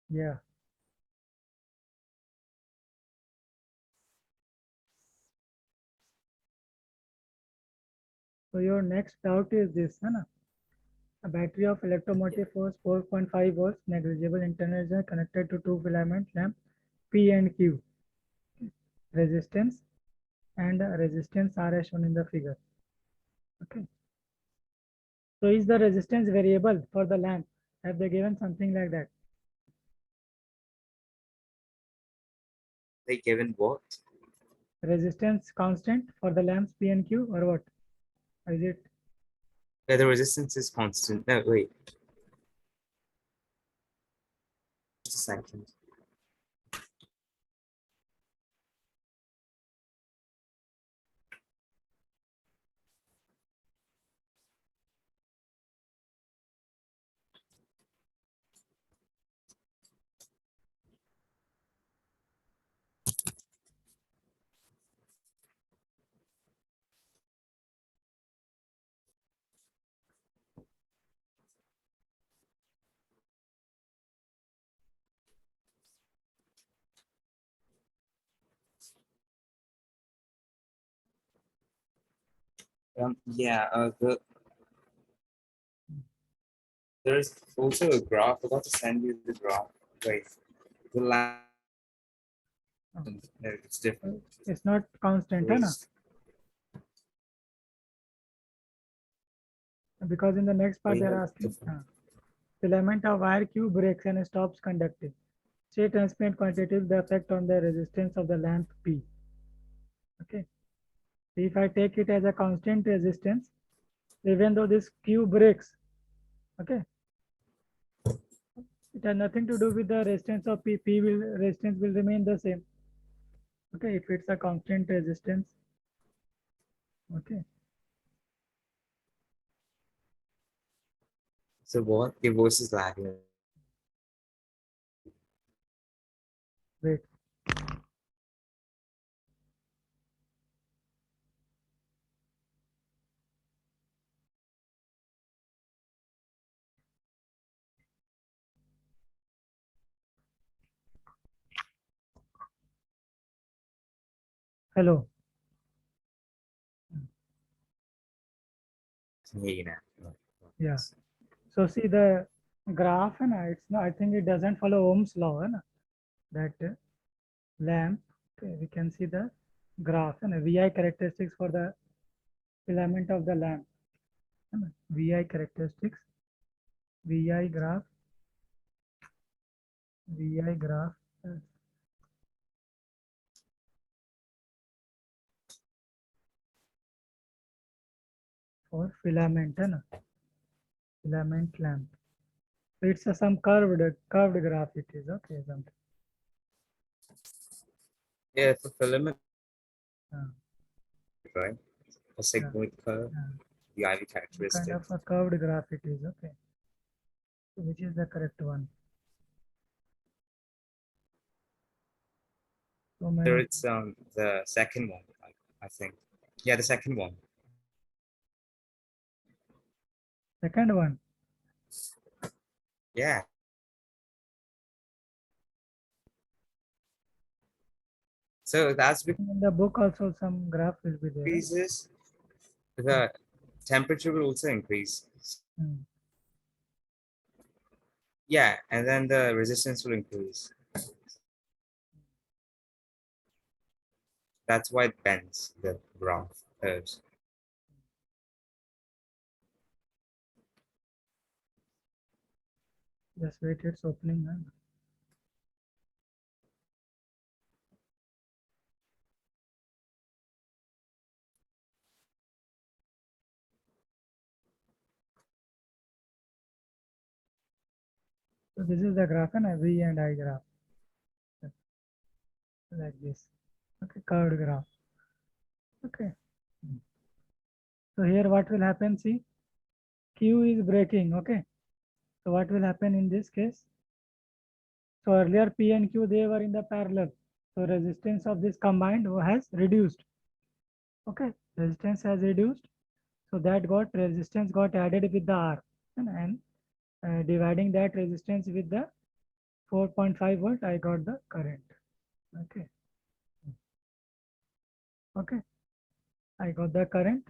Yeah. So your next doubt is this, है ना? A battery of Yeah. electromotive force 4.5 volts, negligible internal connected to two filament lamp P and Q. Resistance and resistance are as shown in the figure. Okay. So is the resistance variable for the lamp? Have they given something like that? They given what? Resistance constant for the lamps P and Q or what? Is it Yeah, the resistance is constant. No, wait. Just a second. Yeah, there's also a graph. I forgot to send you the graph. Wait, the lamp. oh, No, it's different. it's not constant, है ना? Because in the next part We they're have asking different. filament of wire Q breaks and stops conducting. Say transparent quantitative the effect on the resistance of the lamp P. Okay. So if I take it as a constant resistance, even though this Q breaks, okay, it has nothing to do with the resistance of P. P will resistance will remain the same. Okay, if it's a constant resistance. Okay. So what? Your voice is lagging. Wait. Hello. Can hear you now. Yeah. So see the graph, and it's not. I think it doesn't follow Ohm's law, na? That lamp. Okay, we can see the graph and VI characteristics for the filament of the lamp. VI characteristics, VI graph, VI graph for filament, है ना? Filament lamp. So it's some curved graph. It is okay. Something. Yeah, for filament, Uh, right? A yeah, sigmoid curve, yeah. the IV Some kind of characteristics. a curved graph. It is okay. So which is the correct one? So There many. it's the second one, I think. Yeah, the second one. Second one. Yeah. So that's In the book also some graph will be there. Huh? increases, the temperature will also increase. Hmm. Yeah, and then the resistance will increase. That's why it bends the graph curves. Just wait, it's opening. Huh? So this is the graph and V and I graph like this. Okay, curved graph. Okay. So here what will happen? See, Q is breaking. Okay. So what will happen in this case? So earlier P and Q they were in the parallel. So resistance of this combined has reduced. Okay, resistance has reduced. So that got resistance got added with the R and dividing that resistance with the 4.5 volt, I got the current. Okay. Okay. I got the current,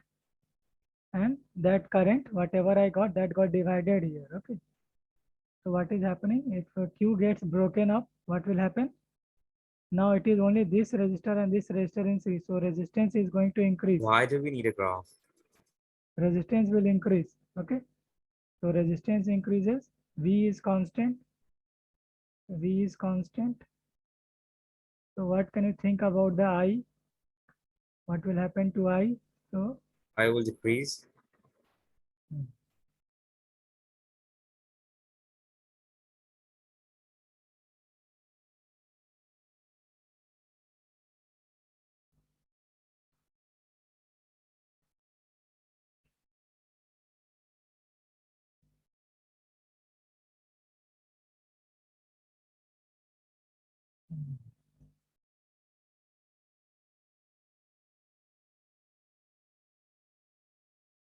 and that current, whatever I got, that got divided here. Okay. So what is happening? If Q gets broken up, what will happen? Now it is only this resistor and this resistor in series. So resistance is going to increase. Why do we need a graph? Resistance will increase. Okay. So resistance increases. V is constant. V is constant. So what can you think about the I? What will happen to I? So I will decrease.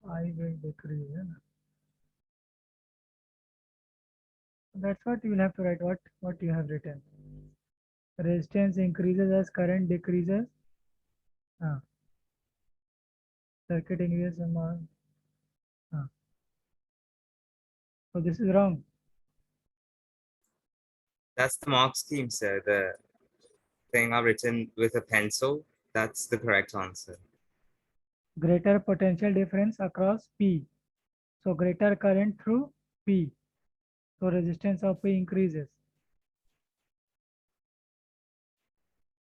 I will decrease. That's what you will have to write. What you have written. Resistance increases as current decreases. Circuit increases. So this is wrong. That's the mark scheme, sir. The thing I've written with a pencil. That's the correct answer. Greater potential difference across P. So greater current through P. So resistance of P increases.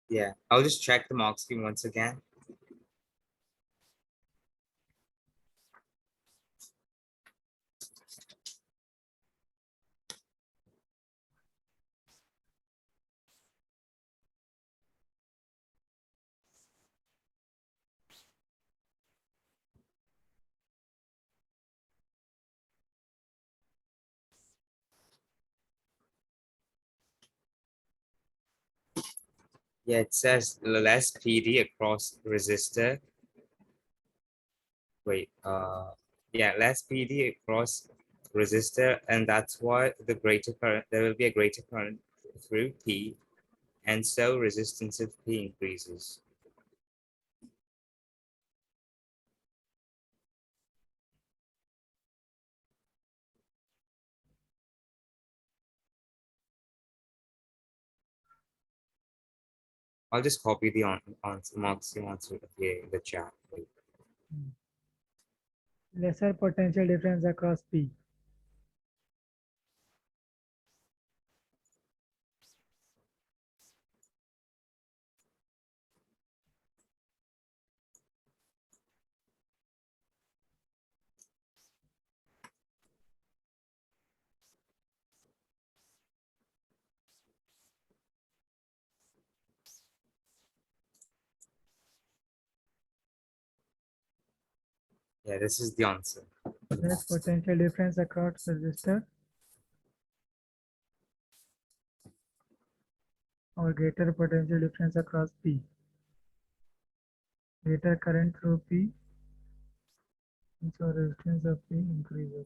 Yeah, I'll just check the mark scheme once again. Yeah, it says less PD across resistor. Wait, yeah, less PD across resistor, and that's why the greater current, there will be a greater current through P, and so resistance of P increases. I'll just copy the answer, marks answer here in the chat. Wait. Lesser potential difference across P. Yeah, this is the answer. Less potential difference across resistor or greater potential difference across P. Greater current through P, and so resistance of P increases.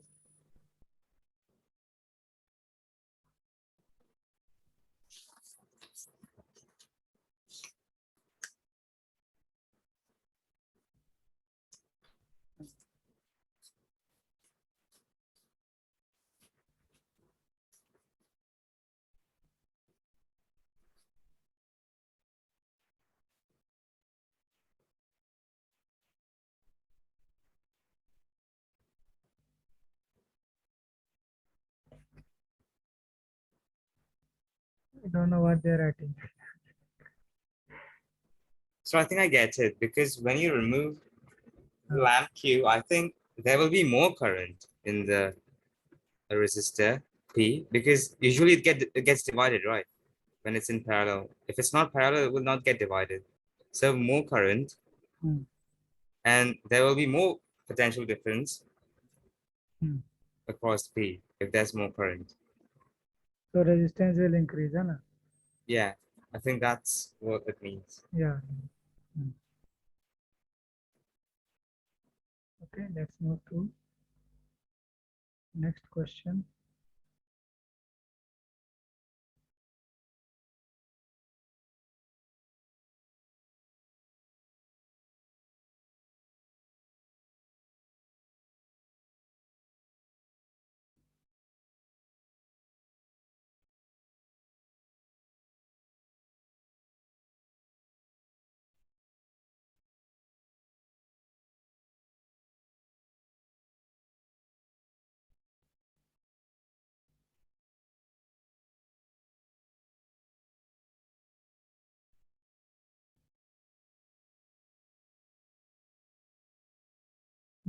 I don't know what they're writing. So I think I get it, because when you remove the lamp Q, I think there will be more current in the resistor P, because usually it gets divided, right? When it's in parallel. If it's not parallel, it will not get divided. So more current, Hmm. and there will be more potential difference Hmm. across P if there's more current. So resistance will increase, है ना? Yeah, I think that's what it means. Yeah. Hmm. Okay, let's move to next question.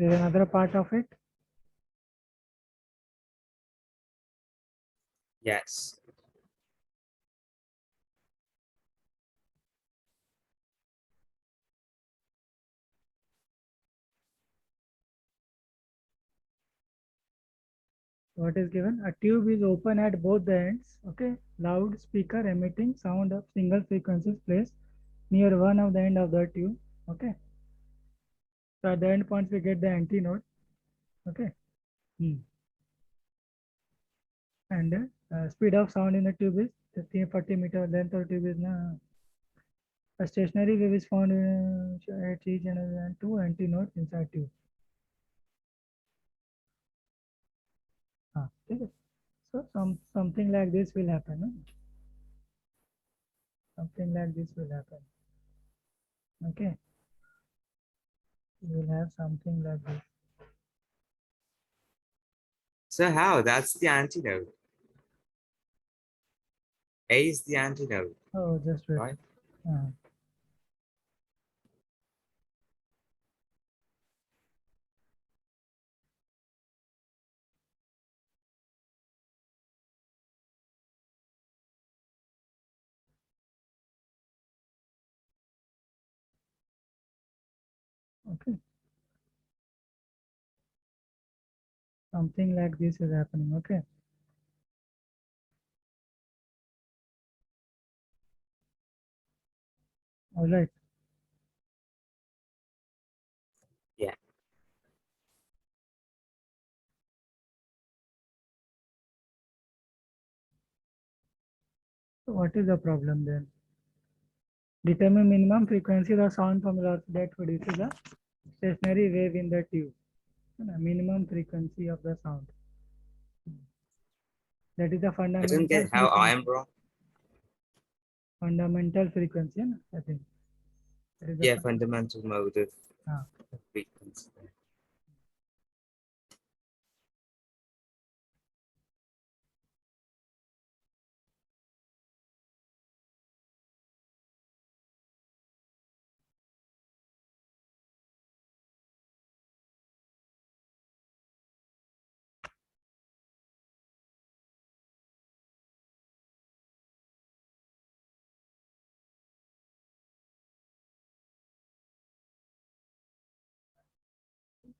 There's another part of it. Yes. What is given? A tube is open at both the ends. Okay. Loudspeaker emitting sound of single frequencies placed near one of the end of the tube. Okay. So at the end points we get the antinode. Okay. And speed of sound in the tube is 40 meter. Length of tube is a stationary wave is found at each and two antinodes inside tube. Okay. So something like this will happen. No? Something like this will happen. Okay. You will have something like this. So how? That's the antinode. A is the antinode, Oh, just wait. right? Okay. Something like this is happening. Okay. All right. Yeah. So what is the problem then? Determine minimum frequency of the sound from that produces a stationary wave in the tube. Minimum frequency of the sound. That is the I don't fundamental get how I am frequency. wrong. Fundamental frequency, I think. That is the Yeah, fundamental mode of ah. frequency.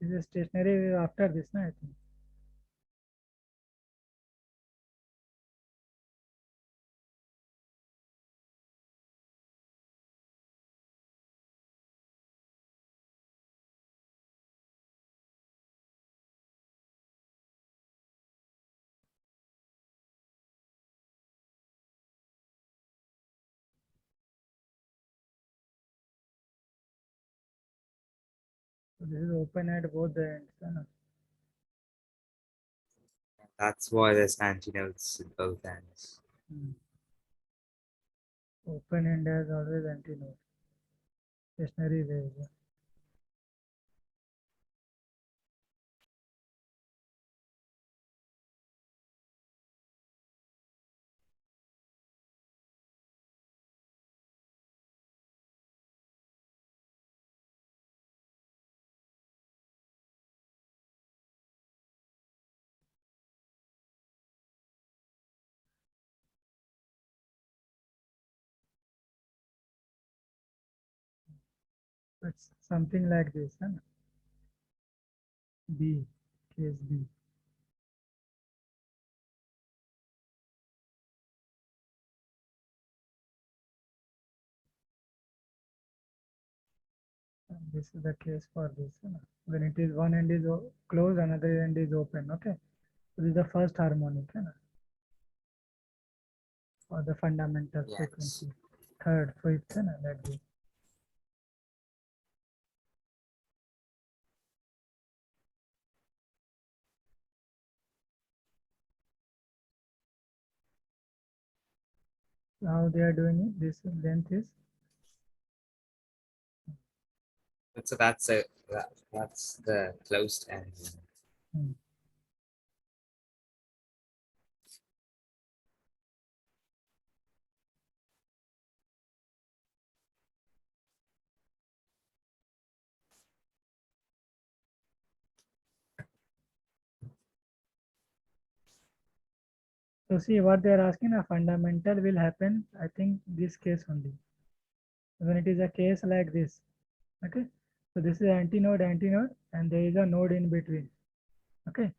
This is stationary wave after this, I think. So this is open at both the ends. That's why there's antinodes at both ends. Open end has always antinode. Stationary wave. It's something like this. B, case B. And this is the case for this. When it is one end is closed, another end is open. Okay. So this is the first harmonic. Or the fundamental Yes. frequency. Third, fifth, like this. So how they are doing it? This length is So that's the closed end. hmm, So see what they are asking, a fundamental will happen, I think this case only. When it is a case like this, okay. So this is antinode, and there is a node in between, okay.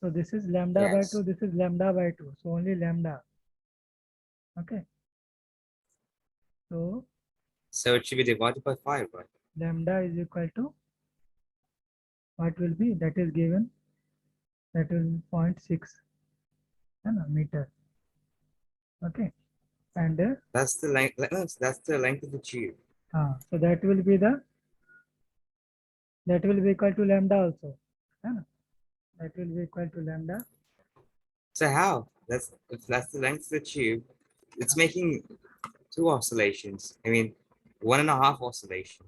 So this is lambda by 2, Yes. this is lambda by 2, so only lambda, okay. So So it should be divided by 5, right? lambda is equal to what will be, that is given, that will be 0.6 meter, okay. And That's the length. That's the length of the tube. so that will be the, that will be equal to lambda also, that will be equal to lambda. So how? That's if that's the length of the tube. It's uh, making 2 oscillations. I mean, 1.5 oscillation.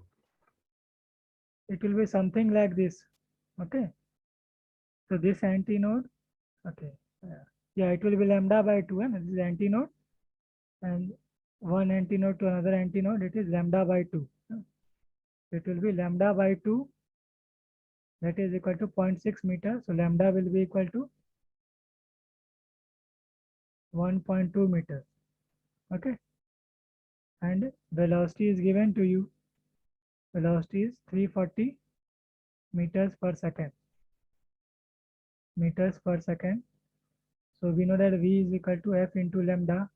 it will be something like this, okay. So this antinode, okay, yeah, it will be lambda by 2, and this is antinode, and one antinode to another antinode, it is lambda by 2. It will be lambda by 2, that is equal to 0.6 meter. So lambda will be equal to 1.2 meters, okay. And velocity is given to you. Velocity is 340 meters per second. Meters per second. So we know that V is equal to F into lambda.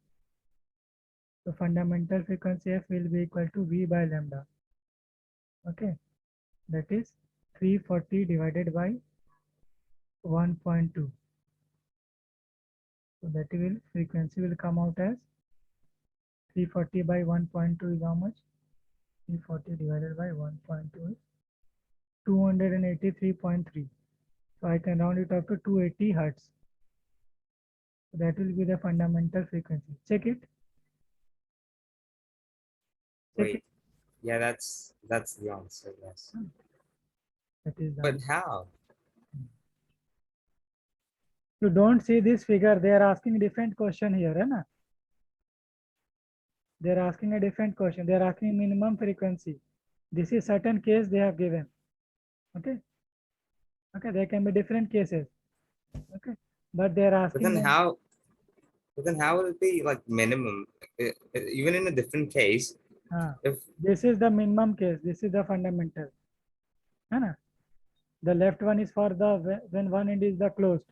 So fundamental frequency F will be equal to V by lambda. Okay. That is 340 divided by 1.2. So that will, frequency will come out as 340 by 1.2 is how much? 340 divided by 1.2 is 283.3. So I can round it up to 280 hertz. So that will be the fundamental frequency. Check it. Check it. Wait. Yeah, that's the answer. Yes. That is the But answer. how? You don't see this figure. They are asking different question here, है ना? They are asking a different question. They are asking minimum frequency. This is certain case they have given. Okay. Okay. There can be different cases. Okay. But they are But asking then them. how? But then how would it be like minimum? Even in a different case, if This is the minimum case. This is the fundamental. है ना? The left one is for the when one end is the closed,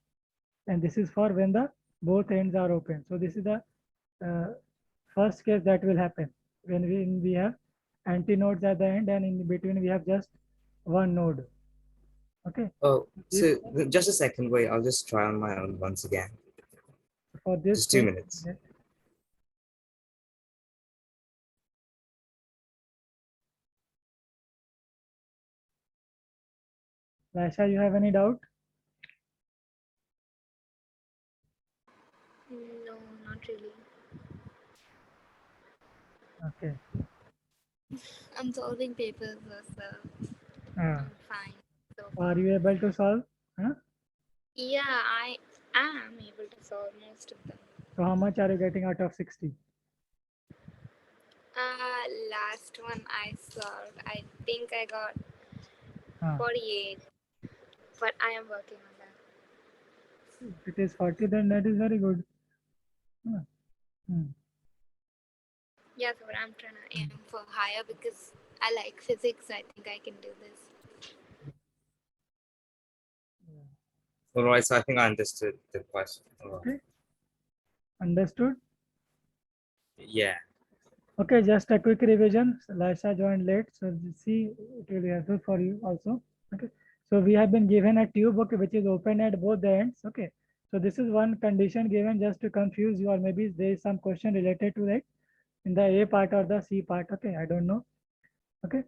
and this is for when the both ends are open. So this is the uh, first case that will happen when we have antinodes at the end, and in between we have just one node. Okay. oh, This so just a second. Wait, I'll just try on my own once again. for this Just 2 case, minutes. Lasha, you have any doubt? No, not really. Okay. I'm solving papers, so Uh, I'm fine. So are you able to solve? Huh? yeah, I am able to solve most of them. So how much are you getting out of 60? Last one I solved, I think I got Uh, 48, but I am working on that. if it is 40, then that is very good. Uh, hmm. Yeah, so I'm trying to aim for higher because I like physics. I think I can do this. All right. So I think I understood the question. Okay. Understood? Yeah. Okay, just a quick revision. Lasha joined late, so see, it will be helpful for you also. Okay, so we have been given a tube, okay, which is open at both the ends. Okay, so this is one condition given just to confuse you, or maybe there is some question related to that in the A part or the C part. Okay, I don't know. Okay,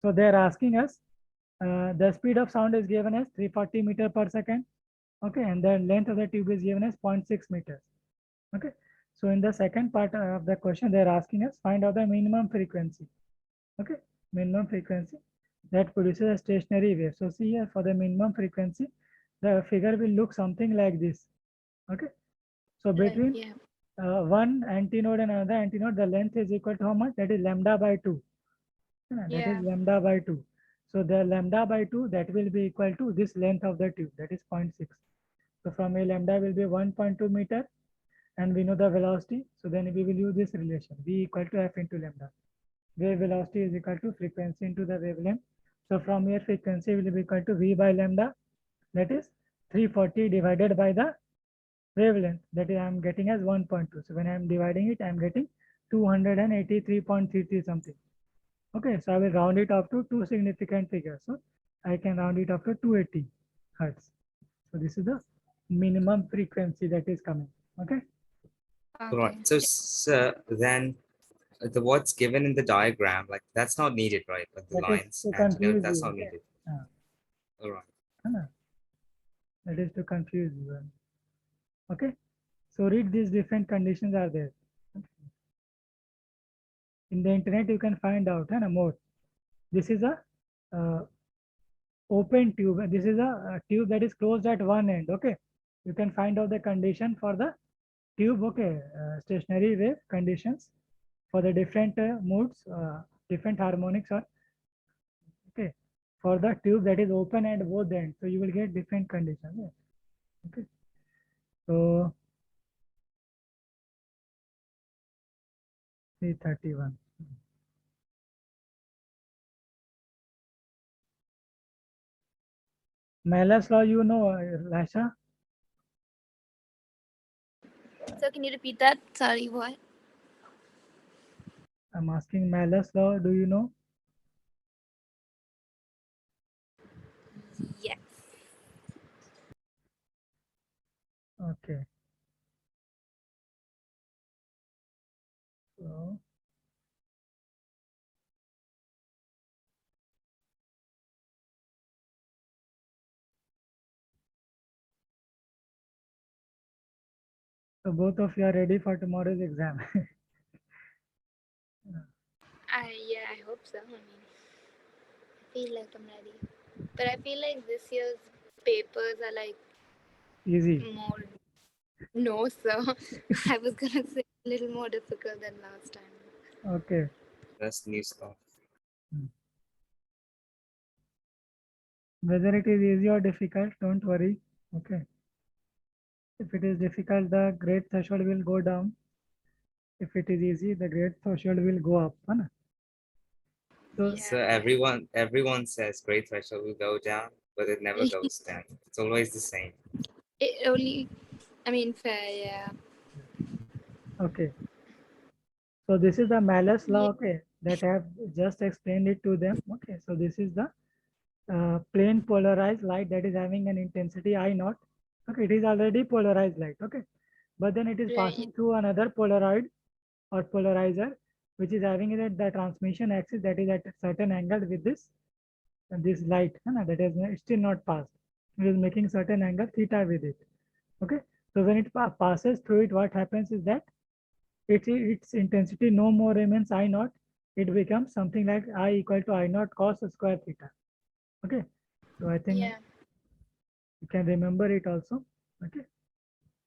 so they are asking us the speed of sound is given as 340 meter per second. Okay, and the length of the tube is given as 0.6 meters. Okay, so in the second part of the question, they are asking us find out the minimum frequency. Okay, minimum frequency that produces a stationary wave. So see here for the minimum frequency, the figure will look something like this. Okay, so between Yeah. one antinode and another antinode, the length is equal to how much? That is lambda by 2. That is Yeah. lambda by 2. So the lambda by 2 that will be equal to this length of the tube, that is 0.6. So from here lambda will be 1.2 meter, and we know the velocity. So then we will use this relation, v equal to f into lambda. Wave velocity is equal to frequency into the wavelength. So from here frequency will be equal to v by lambda, that is 340 divided by the wavelength, that is I am getting as 1.2. So when I am dividing it, I am getting 283.33 something. Okay, so I will round it up to two significant figures. So I can round it up to 280 hertz. So this is the minimum frequency that is coming. Okay. Right. Okay. So then the what's given in the diagram, like that's not needed, right? Like the That is lines to and confuse that's you. not needed. All right. That is to confuse you. Okay. So read these different conditions are there. In the internet, you can find out more. This is a open tube. This is a tube that is closed at one end. Okay. You can find out the condition for the tube. Okay. Stationary wave conditions for the different modes, different harmonics or okay, for the tube that is open at both ends. So you will get different conditions. Yeah. Okay. So 331. Malice law, you know, Lasha? So can you repeat that? Sorry, what? I'm asking Malice law, do you know? Yes. Okay. So So both of you are ready for tomorrow's exam. Yeah, I hope so. I mean, I feel like I'm ready, but I feel like this year's papers are like Easy. more. No, sir. I was gonna say a little more difficult than last time. Okay. That's new stuff. Whether it is easy or difficult, don't worry. Okay. If it is difficult, the grade threshold will go down. If it is easy, the grade threshold will go up. है ना? So Yeah. So everyone says grade threshold will go down, but it never goes down. It's always the same. It only. I mean, fair. Yeah. okay. So this is the Malice law, Yeah. okay, that I have just explained it to them. Okay, so this is the plane polarized light that is having an intensity I naught. Okay, it is already polarized light. Okay, but then it is Right. passing through another polaroid or polarizer, which is having the transmission axis that is at a certain angle with this light. That is still not passed. It is making certain angle theta with it. Okay, so when it passes through it, what happens is that its intensity no more remains I naught. It becomes something like I equal to I naught cos square theta. Okay, so I think Yeah. you can remember it also. Okay,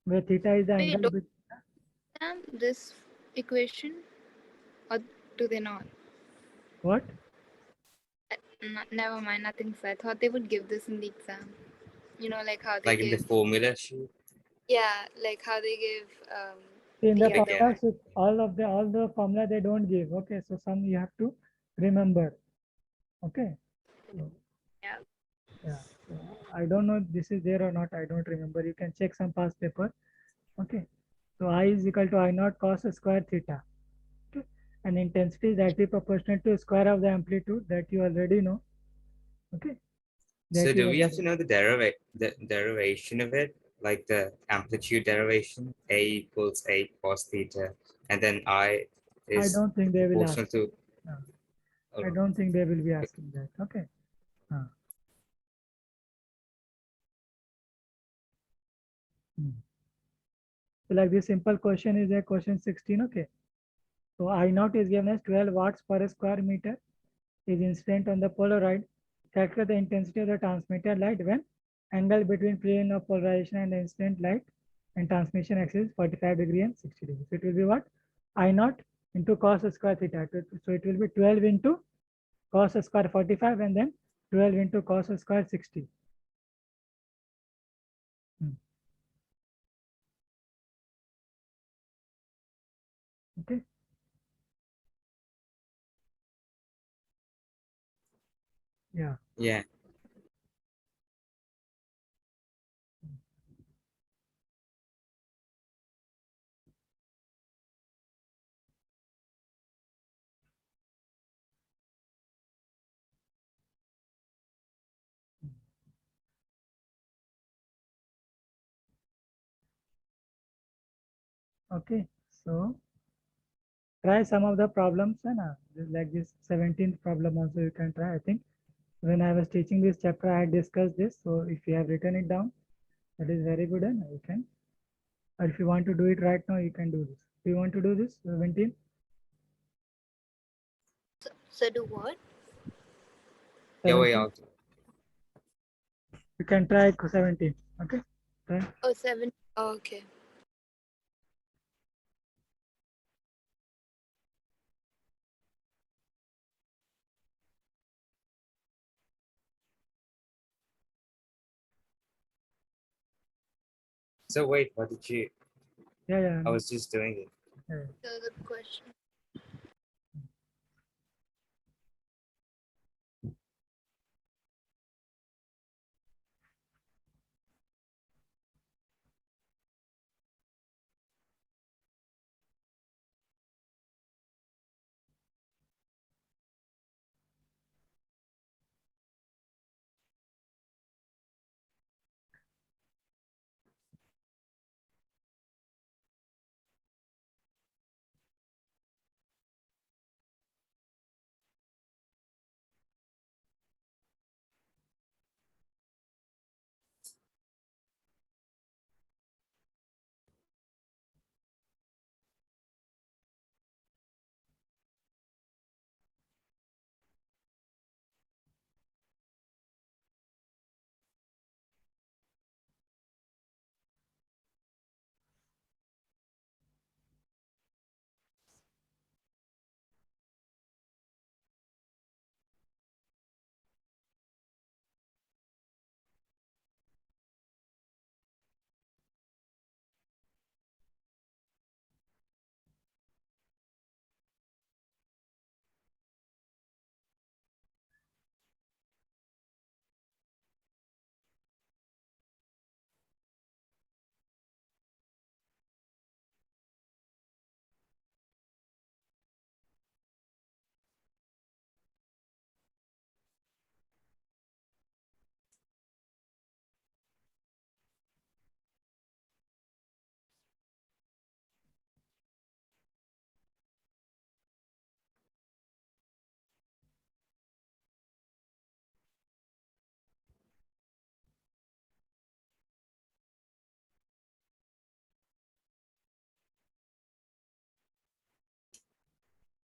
where theta is the Wait, angle don't with understand this equation, or do they not? what? Never mind. Nothing. So I thought they would give this in the exam. You know, like how they Like in the give. formula sheet. Yeah, like how they give In the the Okay, get other. formula it. sheet, all the formula they don't give. Okay, so some you have to remember. Okay, so Yeah. yeah, so I don't know if this is there or not. I don't remember. You can check some past paper. Okay, so I is equal to I naught cos square theta. Okay, and intensity is directly proportional to square of the amplitude that you already know. Okay, So that you do we have to already know the derivation of it, like the amplitude derivation? A equals A cos theta, and then I I is don't think they will proportional ask. to. No, Oh, I don't think they will be asking that. Okay. Uh, hmm. So like this simple question is a question 16. Okay. So I naught is given as 12 watts per square meter is incident on the Polaroid. Calculate the intensity of the transmitted light when angle between plane of polarization and the incident light and transmission axis is 45 degree and 60 degree. So it will be what? I naught into cos square theta. So it will be 12 into cos square 45 and then 12 into cos square 60. Hmm. Yeah. Yeah. Okay. So try some of the problems, and like this 17th problem also you can try. I think when I was teaching this chapter, I had discussed this. So if you have written it down, that is very good, and you can. Or if you want to do it right now, you can do this. Do you want to do this 17? So do what? Yeah, way 17. out. You can try 17. Okay. Try. Oh, 7. Oh, okay. So wait, what did you? Yeah, yeah. I was just doing it. Yeah. So the question.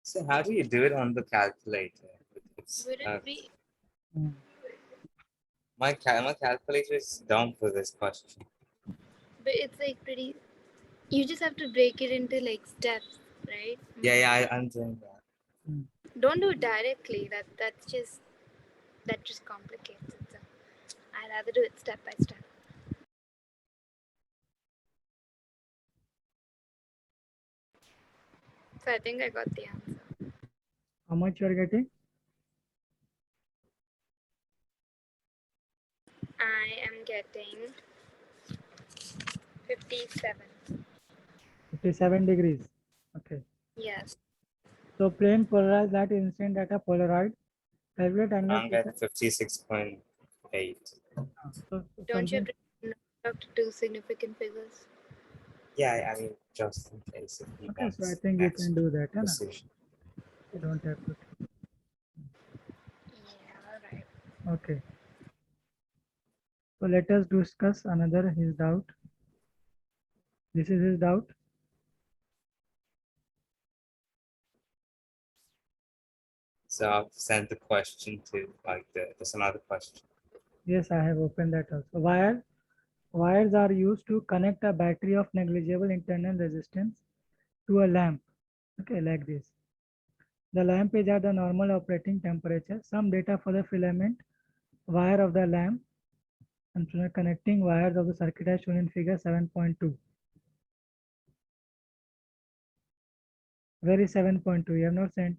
So how do you do it on the calculator? It's, Would it be? Mm. my calculator is dumb for this question. But it's like pretty. You just have to break it into like steps, right? Yeah, I'm doing that. Mm. Don't do it directly. That just complicates it. So I'd rather do it step by step. So I think I got the answer. How much you are getting? I am getting 57. 57 degrees. Okay. Yes. So plane polarized light is instant data Polaroid. Calculate angle I'm theta. at 56.8. So Don't you something. have to do significant figures? Yeah, I mean, just in case if he Okay, so I wants think you can extra do that, na? precision. You don't have to. Yeah, alright. Okay. So let us discuss another his doubt. This is his doubt. So I'll send the question to like there's another question. Yes, I have opened that also. Wires are used to connect a battery of negligible internal resistance to a lamp. Okay, like this. The lamp is at the normal operating temperature. Some data for the filament wire of the lamp and connecting wires of the circuit as shown in figure 7.2. Where is 7.2? You have not sent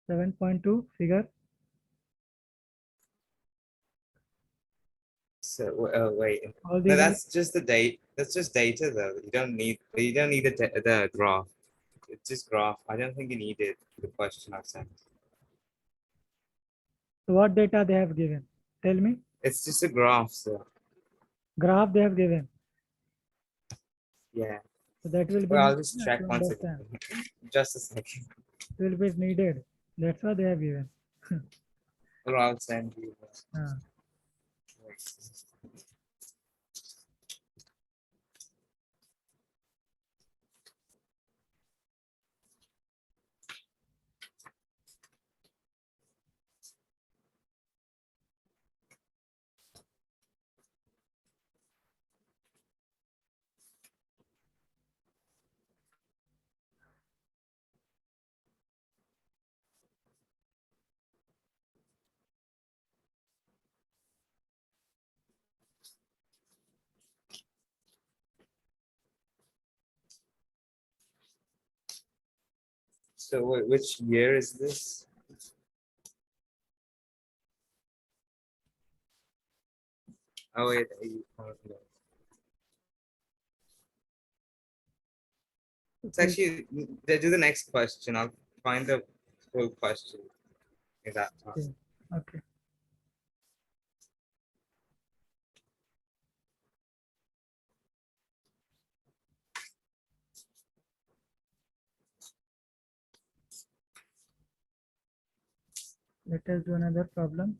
7.2 figure. So wait, All no, these are that's just the date. That's just data though. You don't need the graph. It's just graph. I don't think you need it for the question I sent. so what data they have given? Tell me. It's just a graph, so Graph they have given. yeah. So that will be Well, I'll needed just check to one second. understand. Just a second. It will be needed. That's why they have given. Or I'll send you. Ah. So which year is this? Oh wait, it's actually they do the next question. I'll find the full question in that time. Okay. Let us do another problem.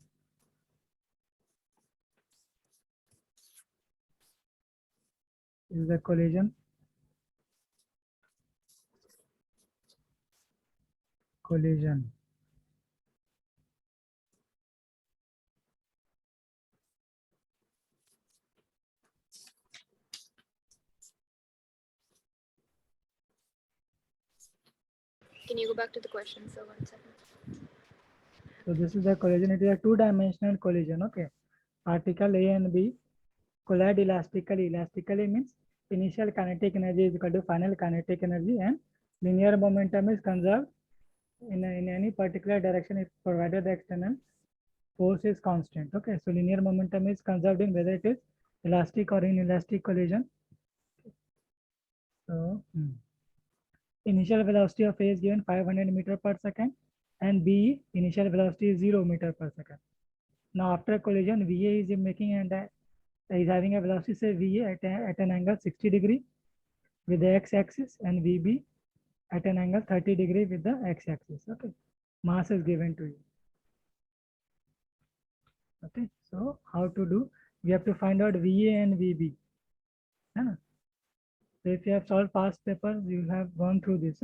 This is the collision. Collision. Can you go back to the question? So 1 second. So this is the collision. It is a two-dimensional collision. Okay. Particle A and B collide elastically. Elastically means initial kinetic energy is equal to final kinetic energy, and linear momentum is conserved in any particular direction if provided the external force is constant. Okay. So linear momentum is conserved in whether it is elastic or inelastic collision. So initial velocity of A is given 500 meter per second, and B initial velocity is 0 meter per second. Now after collision, VA is making and is having a velocity say VA at an angle 60 degree with the x-axis, and VB at an angle 30 degree with the x-axis. Okay, mass is given to you. Okay, so how to do? We have to find out VA and VB. So if you have solved past papers, you have gone through this.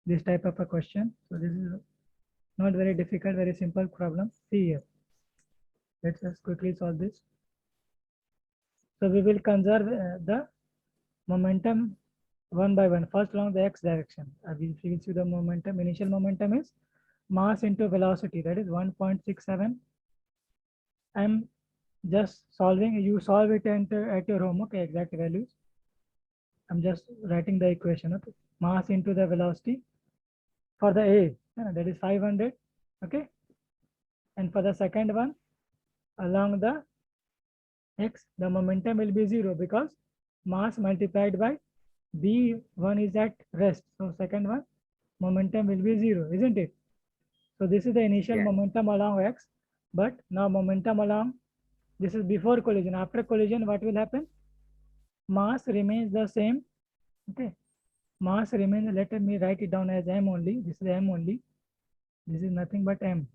This type of a question. So this is not very difficult, very simple problem. See here. Let's just quickly solve this. So we will conserve the momentum one by one. First along the x direction. We will see the momentum. Initial momentum is mass into velocity. That is 1.67. I'm just solving. You solve it at your home. Okay, exact values. I'm just writing the equation. Okay, mass into the velocity for the A. That is 500. Okay, and for the second one, along the x, the momentum will be 0 because mass multiplied by B1 is at rest. So second one, momentum will be 0, isn't it? So this is the initial momentum along x, but now momentum along, this is before collision. After collision, what will happen? Mass remains the same. Okay, mass remains, let me write it down as m only. This is m only. This is nothing but m.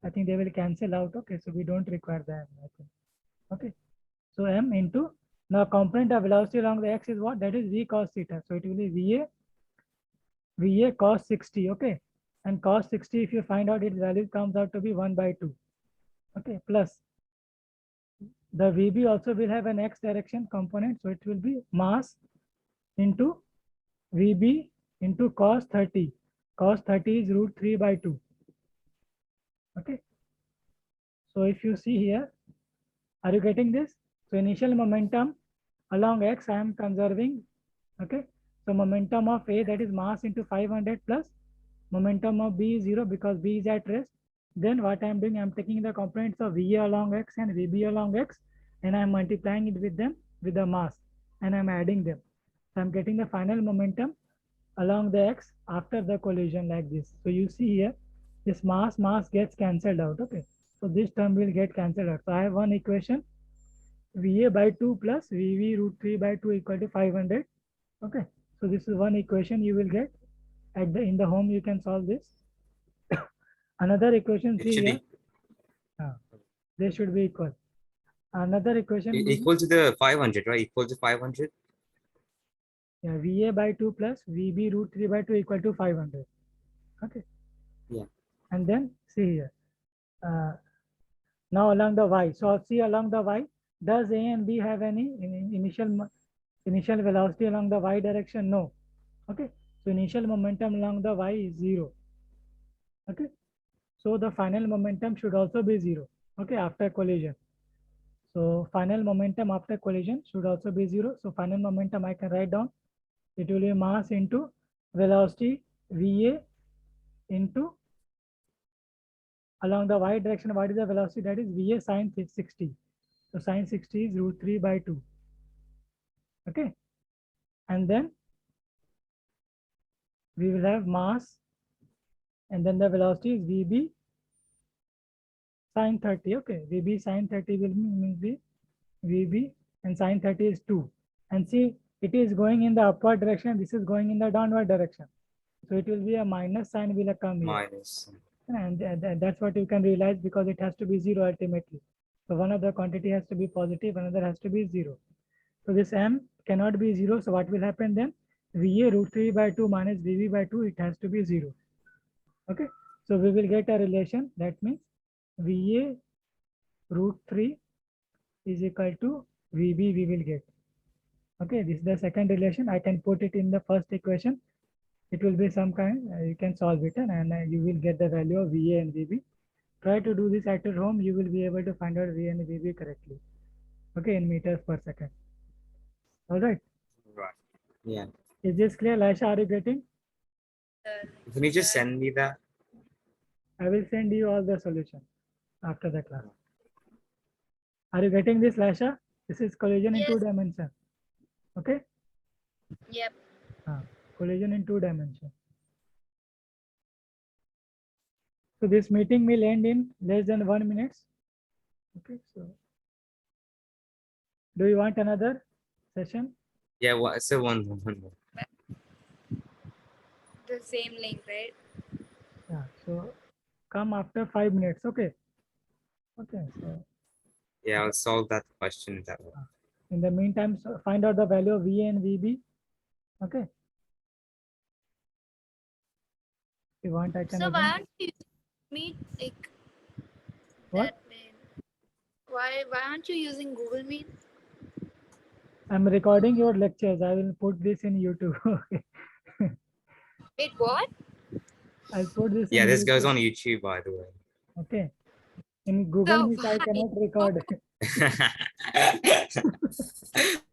I think they will cancel out. Okay, so we don't require the m. I think. Okay, so m into, now component of velocity along the x is what? That is v cos theta. So it will be VA cos 60. Okay, and cos 60, if you find out its value, comes out to be 1 by 2. Okay, plus the VB also will have an x direction component, so it will be mass into VB into cos 30. Cos 30 is root 3 by 2. Okay, so if you see here, are you getting this? So initial momentum along x I am conserving. Okay, so momentum of A, that is mass into 500, plus momentum of B is 0 because B is at rest. Then what I'm doing, I'm taking the components of VA along X and VB along X, and I'm multiplying it with them with the mass, and I'm adding them. So I'm getting the final momentum along the X after the collision like this. So you see here, this mass gets cancelled out. Okay. So this term will get cancelled out. So I have one equation, VA by 2 plus VV root 3 by 2 equal to 500. Okay. So this is one equation you will get at the in the home. You can solve this. Another equation, It see should here, be they should be equal. Another equation will be, equal to the 500, right? Equal to 500. yeah, VA by 2 plus VB root 3 by 2 equal to 500. Okay. Yeah. And then see here. Now along the Y. So see along the Y, does A and B have any initial velocity along the Y direction? No. Okay. So initial momentum along the Y is 0. Okay. So the final momentum should also be 0. Okay. After collision. So final momentum after collision should also be 0. So final momentum I can write down. It will be mass into velocity VA into along the Y direction. What is the velocity? That is VA sine 60. So sine 60 is root 3 by 2. Okay. And then we will have mass, and then the velocity is VB sine 30. Okay. VB sine 30 will be VB, and sine 30 is 2. And see, it is going in the upward direction. This is going in the downward direction. So it will be a minus sign will come here. Minus. And that's what you can realize, because it has to be 0 ultimately. So one of the quantity has to be positive, another has to be 0. So this m cannot be 0. So what will happen then? VA root 3 by 2 minus VB by 2, it has to be 0. Okay. So we will get a relation. That means VA root 3 is equal to VB we will get. Okay. This is the second relation. I can put it in the first equation. It will be some kind, you can solve it, and you will get the value of VA and VB. Try to do this at your home. You will be able to find out VA and VB correctly. Okay, in meters per second. All right. Right. Yeah. Is this clear, Laisha? Are you getting? Can you just send me that? I will send you all the solution after the class. Are you getting this, Lasha? This is collision in Yes. 2 dimensions. Okay? Yep. Collision in 2 dimensions. So this meeting will end in less than 1 minute. Okay, so do you want another session? Yeah. What? So one more. The same link, right? Yeah, so come after 5 minutes. Okay. Okay, so Yeah, I'll solve that question that way. in the meantime, so find out the value of VA and VB. Okay. If you want, I can So again. why aren't you meet like What? that way? Why aren't you using Google Meet? I'm recording your lectures. I will put this in YouTube. Okay. Wait, what? I'll put this Yeah, in this goes YouTube. on YouTube, by the way. Okay. In Google So Meet, I why? cannot record.